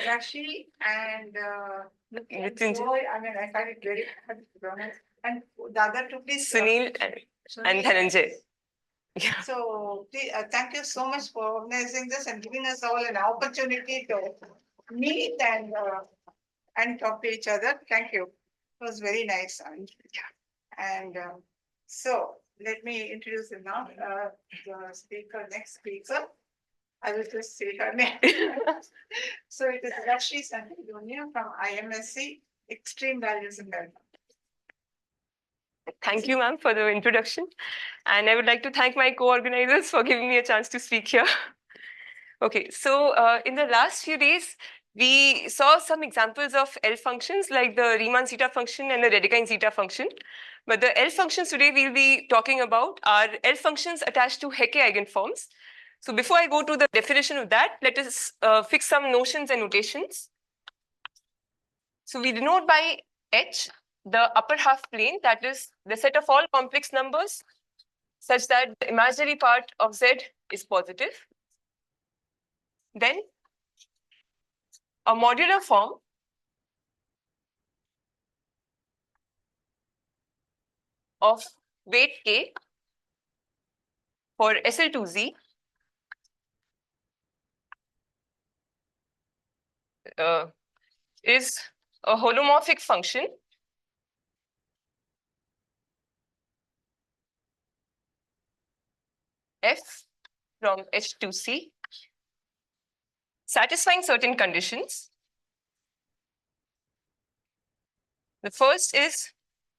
Rashi and Nitin. I mean, I find it very hard to pronounce. And the other two, please. Sunil and Dhananjay. Yeah. So thank you so much for organizing this and giving us all an opportunity to meet and talk to each other. Thank you. It was very nice. And so let me introduce him now. The speaker, next speaker. I will just say her name. So it is Rashi Santidunia from IMSC, Extreme Values in Development. Thank you, ma'am, for the introduction. And I would like to thank my co-organizers for giving me a chance to speak here. Okay, so in the last few days, we saw some examples of L functions like the Riemann zeta function and the Dedekind zeta function. But the L functions today we'll be talking about are L functions attached to Hecke eigenforms. So before I go to the definition of that, let us fix some notions and notations. So we denote by H the upper half plane, that is the set of all complex numbers such that the imaginary part of Z is positive. Then a modular form of weight K for SL2Z is a holomorphic function F from H to C satisfying certain conditions. The first is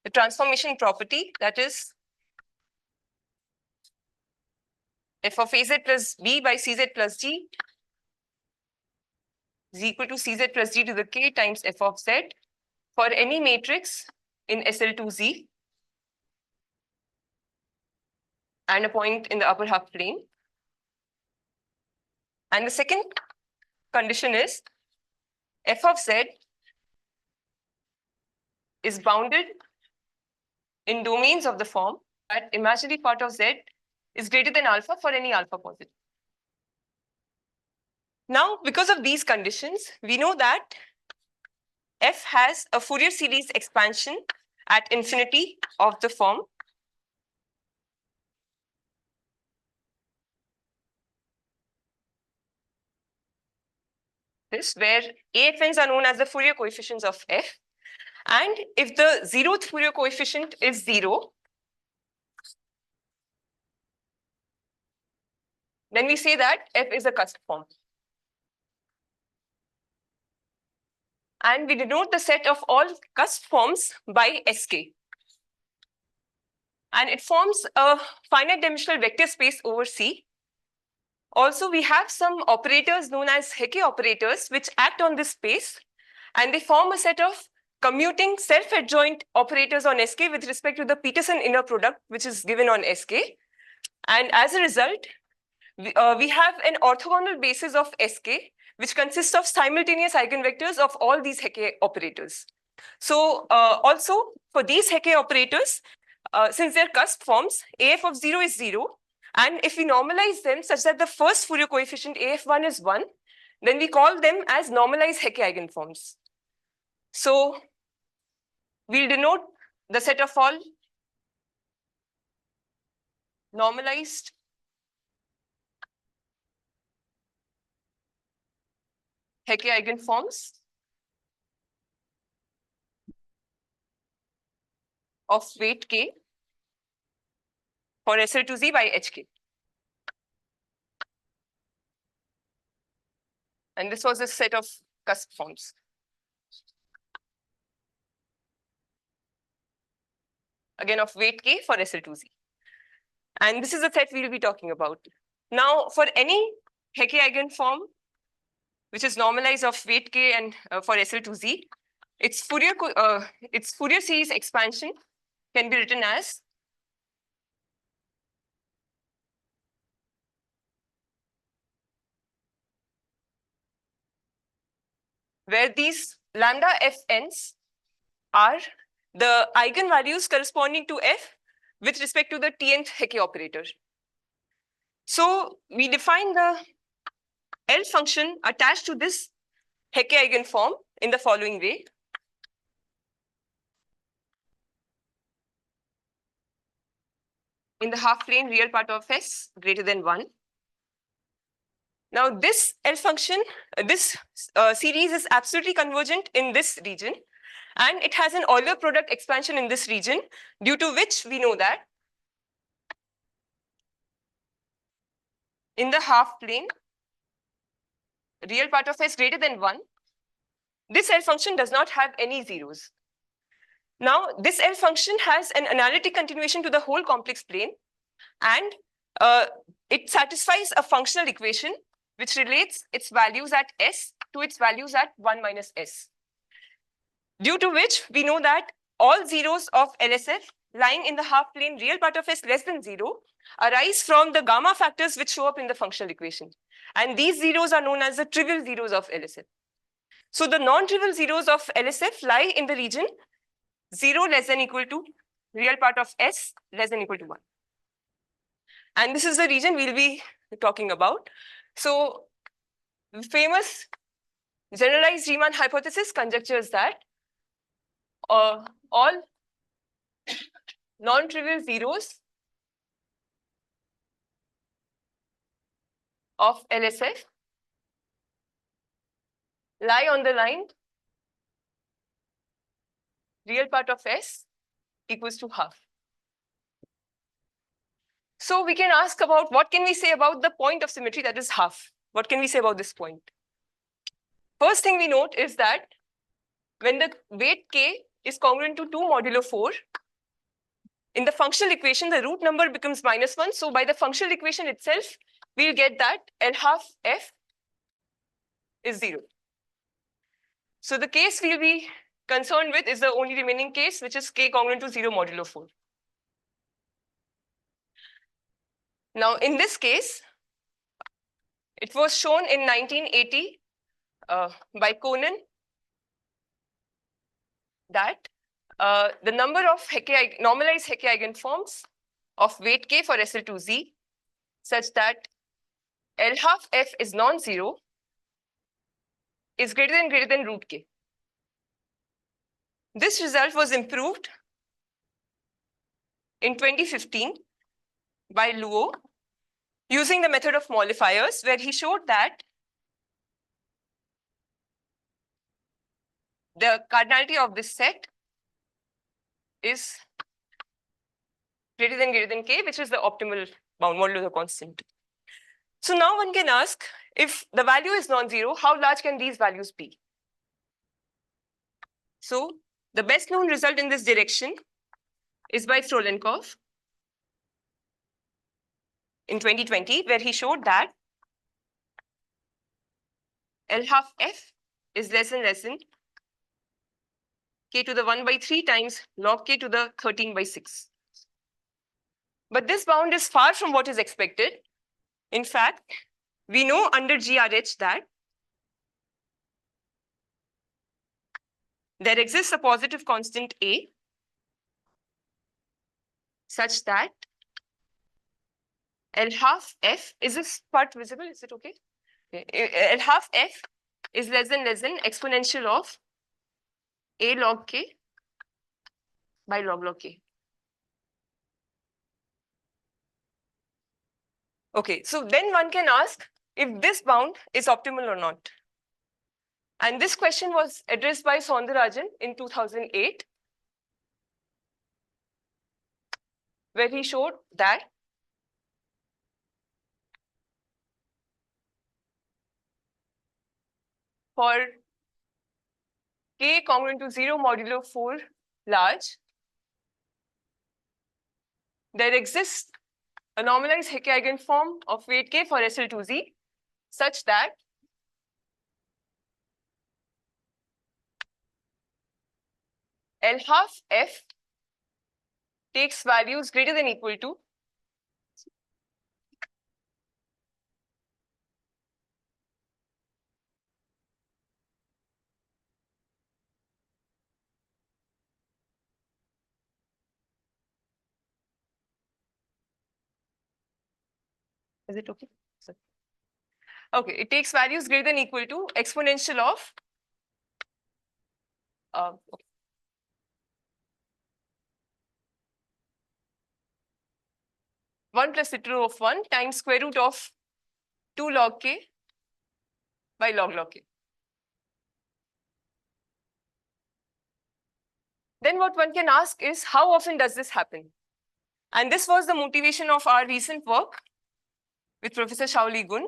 the transformation property, that is f of az plus b by cz plus d is equal to cz plus d to the k times f of z for any matrix in SL2Z and a point in the upper half plane. And the second condition is f of z is bounded in domains of the form that imaginary part of z is greater than alpha for any alpha positive. Now, because of these conditions, we know that f has a Fourier series expansion at infinity of the form this, where AFNs are known as the Fourier coefficients of f. And if the zeroth Fourier coefficient is 0, then we say that f is a cusp form. And we denote the set of all cusp forms by Sk. And it forms a finite dimensional vector space over C. Also, we have some operators known as Hecke operators, which act on this space, and they form a set of commuting self-adjoint operators on Sk with respect to the Peterson inner product, which is given on Sk. And as a result, we have an orthogonal basis of Sk, which consists of simultaneous eigenvectors of all these Hecke operators. So also, for these Hecke operators, since they're cusp forms, AF of 0 is 0. And if we normalize them such that the first Fourier coefficient AF1 is 1, then we call them as normalized Hecke eigenforms. So we'll denote the set of all normalized Hecke eigenforms of weight K for SL2Z by HK. And this was a set of cusp forms. Again, of weight K for SL2Z. And this is the set we'll be talking about. Now, for any Hecke eigenform, which is normalized of weight K and for SL2Z, its Fourier series expansion can be written as where these lambda fn's are the eigenvalues corresponding to f with respect to the tnth Hecke operator. So we define the L function attached to this Hecke eigenform in the following way. In the half plane, real part of S greater than 1. Now this L function, this series is absolutely convergent in this region, and it has an Euler product expansion in this region, due to which we know that in the half plane, real part of S greater than 1, this L function does not have any zeros. Now this L function has an analytic continuation to the whole complex plane, and it satisfies a functional equation which relates its values at S to its values at 1 minus S. Due to which we know that all zeros of LSF lying in the half plane real part of S less than 0 arise from the gamma factors which show up in the functional equation. And these zeros are known as the trivial zeros of LSF. So the non-trivial zeros of LSF lie in the region 0 less than equal to real part of S less than equal to 1. And this is the region we'll be talking about. So the famous generalized Riemann hypothesis conjectures that all non-trivial zeros of LSF lie on the line real part of S equals to half. So we can ask about what can we say about the point of symmetry, that is half. What can we say about this point? First thing we note is that when the weight k is congruent to 2 modulo 4, in the functional equation, the root number becomes -1. So by the functional equation itself, we'll get that L half F is 0. So the case we'll be concerned with is the only remaining case, which is k congruent to 0 modulo 4. Now, in this case, it was shown in 1980 by Conan that the number of normalized Hecke eigenforms of weight k for SL2Z such that L half F is non-zero is greater than root k. This result was improved in 2015 by Luo using the method of mollifiers, where he showed that the cardinality of this set is greater than k, which is the optimal bound modulo the constant. So now one can ask, if the value is non-zero, how large can these values be? So the best known result in this direction is by Frolenkov in 2020, where he showed that L half F is less than k to the 1/3 times log k to the 13/6. But this bound is far from what is expected. In fact, we know under GRH that there exists a positive constant A such that L half F, is this part visible? Is it okay? L half F is less than exponential of A log K by log K. Okay, so then one can ask if this bound is optimal or not. And this question was addressed by Soundarajan in 2008, where he showed that for k congruent to 0 modulo 4 large, there exists a normalized Hecke eigenform of weight k for SL2Z such that L half F takes values greater than equal to is it okay? Sorry. Okay, it takes values greater than equal to exponential of okay. 1 plus it root of 1 times square root of 2 log k by log k. Then what one can ask is, how often does this happen? And this was the motivation of our recent work with Professor Shaoli Gun,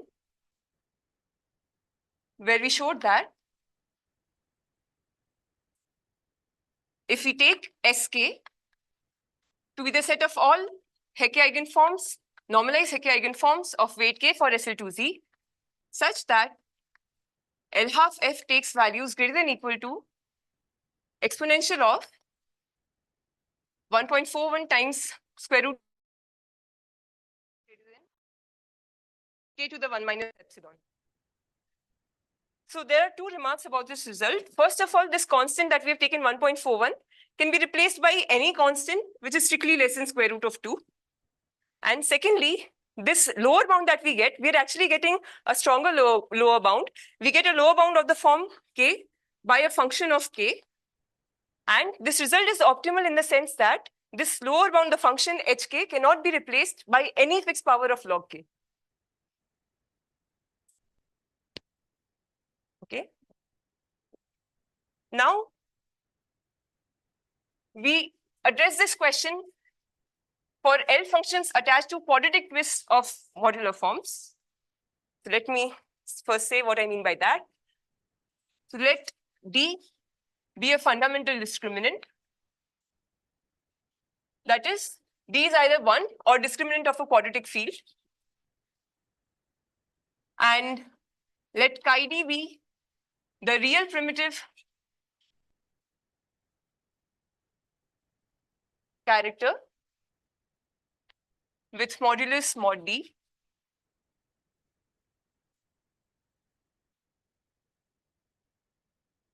where we showed that if we take Sk to be the set of all Hecke eigenforms, normalized Hecke eigenforms of weight k for SL2Z, such that L half f takes values greater than equal to exponential of 1.41 times square root k to the 1 minus epsilon. So there are two remarks about this result. First of all, this constant that we have taken 1.41 can be replaced by any constant which is strictly less than square root of 2. And secondly, this lower bound that we get, we're actually getting a stronger lower bound. We get a lower bound of the form k by a function of k. And this result is optimal in the sense that this lower bound, the function hk, cannot be replaced by any fixed power of log k. Okay. Now, we address this question for L functions attached to quadratic twists of modular forms. So let me first say what I mean by that. So let D be a fundamental discriminant. That is, D is either 1 or discriminant of a quadratic field. And let chi D be the real primitive character with modulus mod D.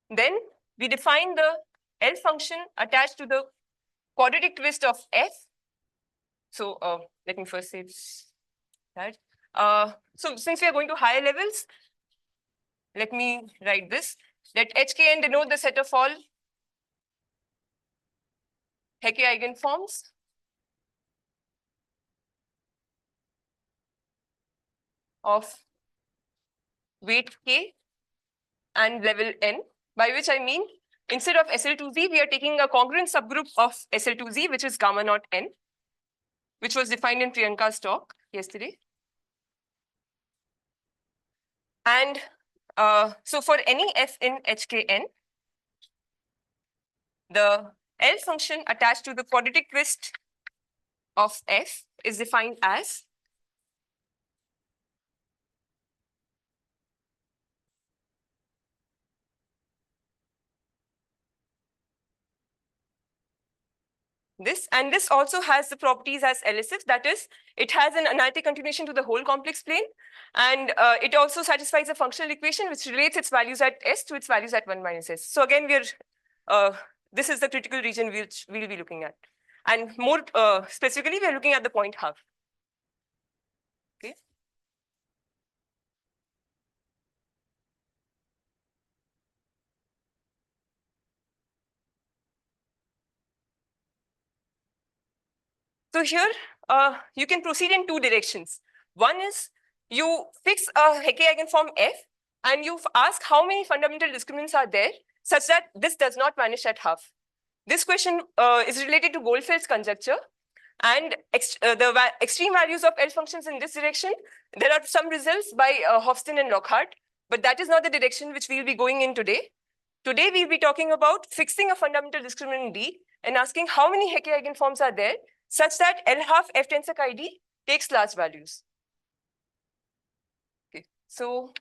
Then we define the L function attached to the quadratic twist of F. So let me first say that. So since we are going to higher levels, let me write this. Let HKN denote the set of all Hecke eigenforms of weight k and level n, by which I mean instead of SL2Z, we are taking a congruent subgroup of SL2Z, which is gamma naught n, which was defined in Priyanka's talk yesterday. And so for any f in HKN, the L function attached to the quadratic twist of f is defined as this, and this also has the properties as elisif. That is, it has an analytic continuation to the whole complex plane, and it also satisfies a functional equation which relates its values at S to its values at 1 minus S. So again, this is the critical region which we'll be looking at. And more specifically, we're looking at the point half. Okay. So here, you can proceed in two directions. One is you fix a Hecke eigenform F, and you ask how many fundamental discriminants are there such that this does not vanish at half. This question is related to Goldfeld's conjecture, and the extreme values of L functions in this direction. There are some results by Hofstyn and Lockhart, but that is not the direction which we will be going in today. Today, we'll be talking about fixing a fundamental discriminant D and asking how many Hecke eigenforms are there such that L half F tensor chi D takes large values. Okay, so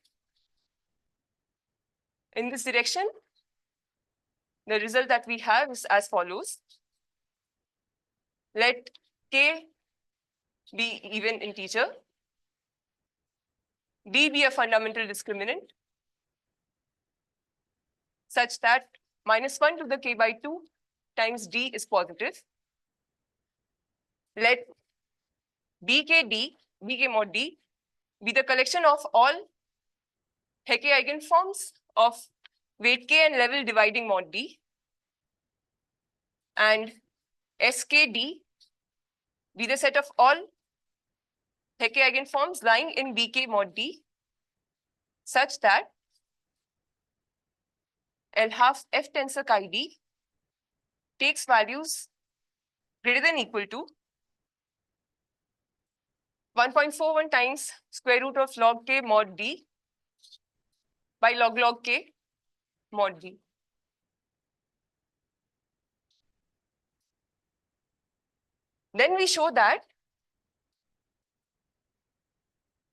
in this direction, the result that we have is as follows. Let K be even integer, D be a fundamental discriminant such that -1 to the K by 2 times D is positive. Let BK mod D be the collection of all Hecke eigenforms of weight k and level dividing mod d, and skd be the set of all Hecke eigenforms lying in bk mod d such that L half f tensor chi d takes values greater than equal to 1.41 times square root of log k mod d by log k mod d. Then we show that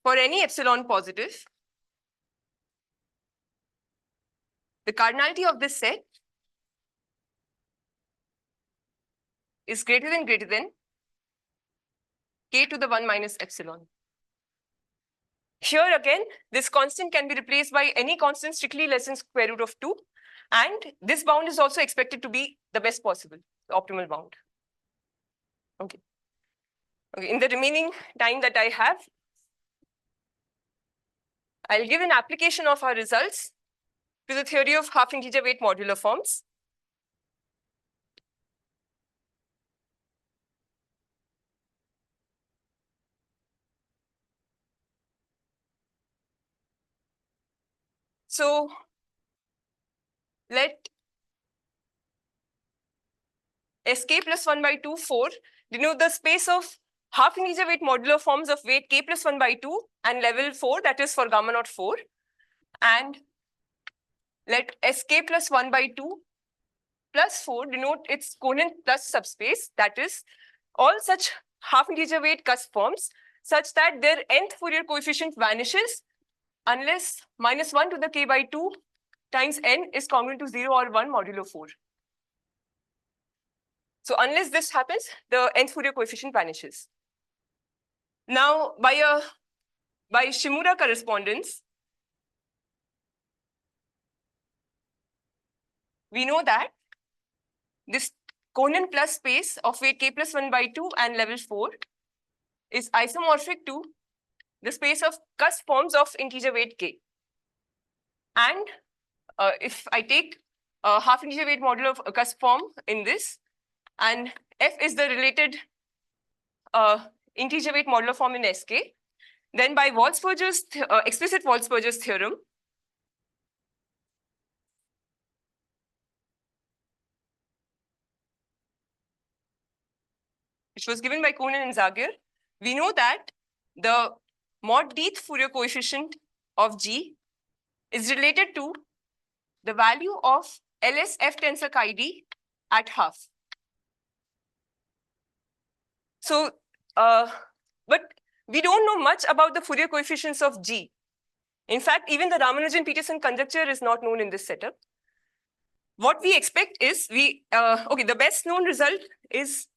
for any epsilon positive, the cardinality of this set is greater than k to the 1 minus epsilon. Here again, this constant can be replaced by any constant strictly less than square root of 2. And this bound is also expected to be the best possible, the optimal bound. Okay. In the remaining time that I have, I'll give an application of our results to the theory of half integer weight modular forms. So let Sk plus 1 by 2, 4 denote the space of half integer weight modular forms of weight k plus 1 by 2 and level 4, that is for gamma naught 4. And let Sk plus 1 by 2 plus 4 denote its Conan plus subspace, that is all such half integer weight cusp forms such that their nth Fourier coefficient vanishes unless minus 1 to the k by 2 times n is congruent to 0 or 1 modulo 4. So unless this happens, the nth Fourier coefficient vanishes. Now, by Shimura correspondence, we know that this Conan plus space of weight k plus 1 by 2 and level 4 is isomorphic to the space of cusp forms of integer weight k. And if I take a half integer weight modulo of a cusp form in this, and f is the related integer weight modular form in Sk, then by Walsperger's explicit Walsperger's theorem, which was given by Conan and Zagier, we know that the mod dth Fourier coefficient of G is related to the value of LS F tensor chi d at half. So, but we don't know much about the Fourier coefficients of G. In fact, even the Ramanujan-Peterson conjecture is not known in this setup. What we expect is the best known result is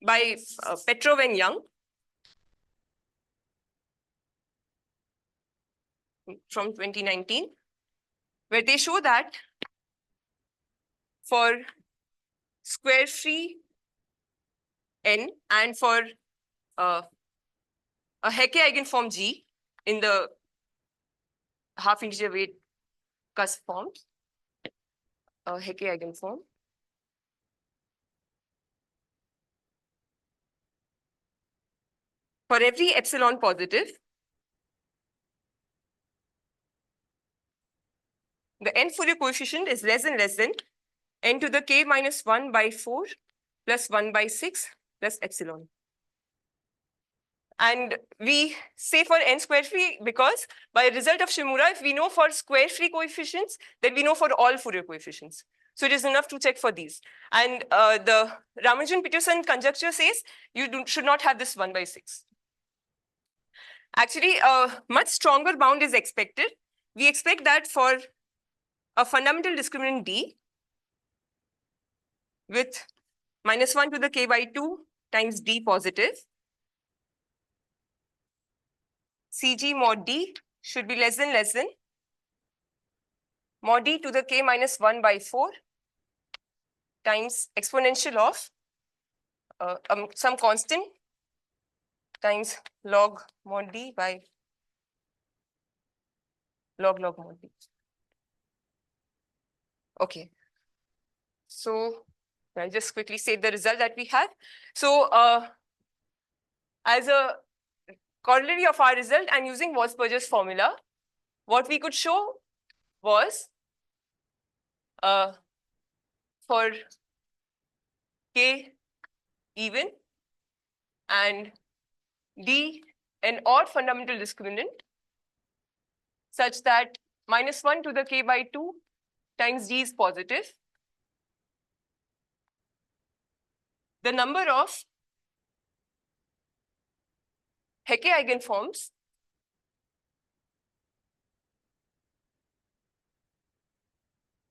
by Petrov and Young from 2019, where they show that for square free n and for a Hecke eigenform G in the half integer weight cusp forms, a Hecke eigenform, for every epsilon positive, the n Fourier coefficient is less than n to the k minus 1 by 4 plus 1 by 6 plus epsilon. And we say for n square free because by a result of Shimura, if we know for square free coefficients, then we know for all Fourier coefficients. So it is enough to check for these. And the Ramanujan-Peterson conjecture says you should not have this 1 by 6. Actually, a much stronger bound is expected. We expect that for a fundamental discriminant D with minus 1 to the k by 2 times D positive, Cg mod D should be less than mod D to the k minus 1 by 4 times exponential of some constant times log mod D by log mod d. Okay. So I'll just quickly say the result that we have. So as a corollary of our result and using Walsh-Burgers formula, what we could show was for k even and d an odd fundamental discriminant such that -1 to the k by 2 times d is positive. The number of Hecke eigenforms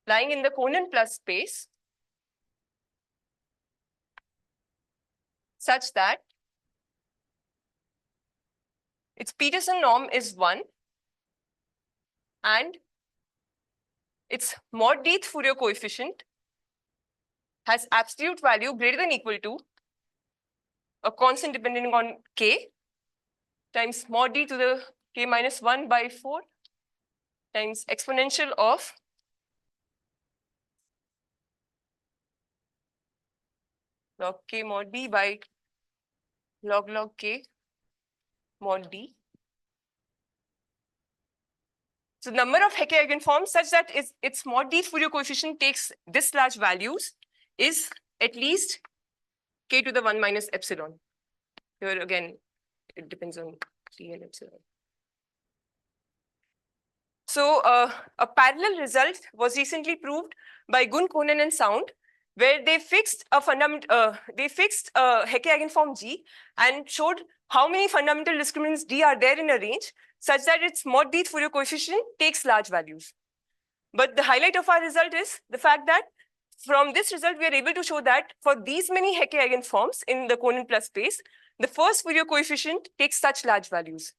lying in the Conan plus space such that its Peterson norm is 1 and its mod d Fourier coefficient has absolute value greater than equal to a constant depending on k times mod d to the k minus 1 by 4 times exponential of log k mod d by log k mod d. So number of Hecke eigenforms such that its mod d Fourier coefficient takes this large values is at least k to the 1 minus epsilon. Here again, it depends on t and epsilon. So a parallel result was recently proved by Gun, Conan, and Sound, where they fixed a Hecke eigenform G and showed how many fundamental discriminants D are there in a range such that its mod D Fourier coefficient takes large values. But the highlight of our result is the fact that from this result, we are able to show that for these many Hecke eigenforms in the Conan plus space, the first Fourier coefficient takes such large values.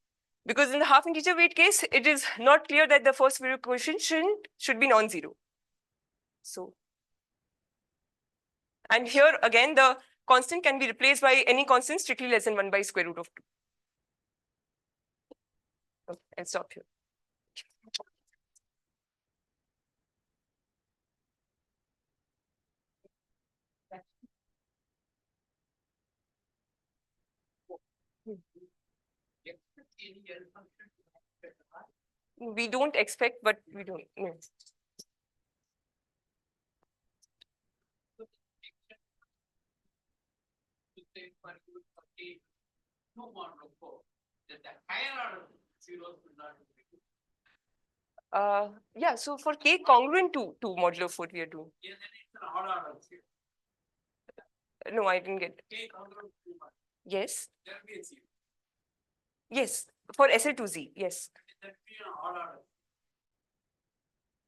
Because in the half integer weight case, it is not clear that the first Fourier coefficient should be non-zero. So, and here again, the constant can be replaced by any constant strictly less than 1 by square root of 2. Okay, I'll stop here. We don't expect, but we don't. No. Yeah, so for k congruent to modulo 4 we are doing. No, I didn't get it. Yes. Yes, for SL2Z, yes.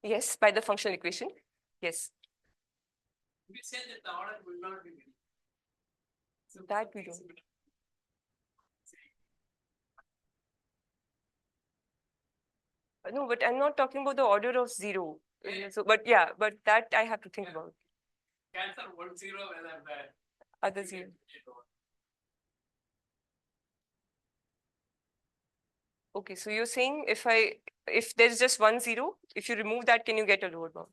Yes, by the functional equation. Yes. We say that the order will not be many. So that we don't. No, but I'm not talking about the order of 0. So, but yeah, but that I have to think about. Cancel 1 0 whether the Other 0. Okay, so you're saying if there's just 1 0, if you remove that, can you get a lower bound?